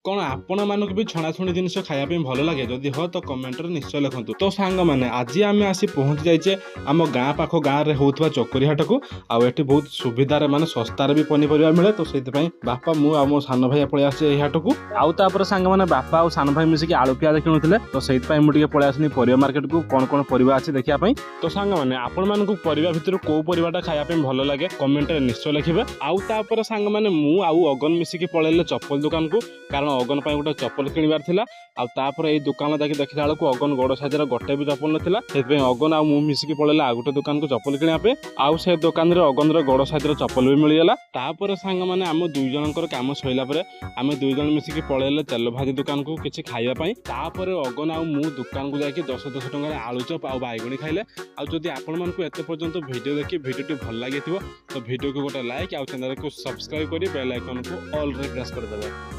कौन आपण मानक भी छणाछुणी जिन खायापी भल लगे जदि हो तो कमेंट निश्चय लिखु। तो सांग मैंने आज आम आसी पहुंची जाइए आम गाँ पाख गाँव में होता चकोरी हाट को आठी बहुत सुविधार माने शस्तार भी पनीपरिया मिले। तो से बापा मो सान भाई पलि आसी हाट को आउे सांग मैंने बापा और सान भाई मिसिक आलू पियाज किणुते। तो से मुझे पलि आसनी परिया मार्केट को कौन कौन परिया अच्छे देखापी। तो सांग मैंने आपण मानक परिया भितर कौ परिवाटा खायापी भल लगे कमेंट निश्चय लिखे। आउे सांग मैंने मु आउ अगन मिसिक पलैले चप्पल दुकान को कारण अगन गोटे चप्पल किणवार थिला। आउे ये दुकान जाकि देखला बेलू अगन गोड़ साइजर गोटे भी चप्पल नाला से अगन आ मिसिक पलैले आ गोटे दुकान को चप्पल किणापे आउ से दुकान अगन गोड़ साइजर चप्पल भी मिलगला। तापर सांग मैंने आम दुई जनकर काम सैला आम दुई जन मिसिक पलैले तेल भाजी दुकान को किसी खाइबापी। तापर अगन आ दुकान को जाकि 10-10 टंकार आलुचप आ बैगणी खाइले। आदि आपण मानक एत पर्यंत वीडियो देखि वीडियो भल लगी तो वीडियो को गोटे लाइक आ चैनल को सब्सक्राइब कर बेल आइकन को ऑल रे प्रेस कर देबे।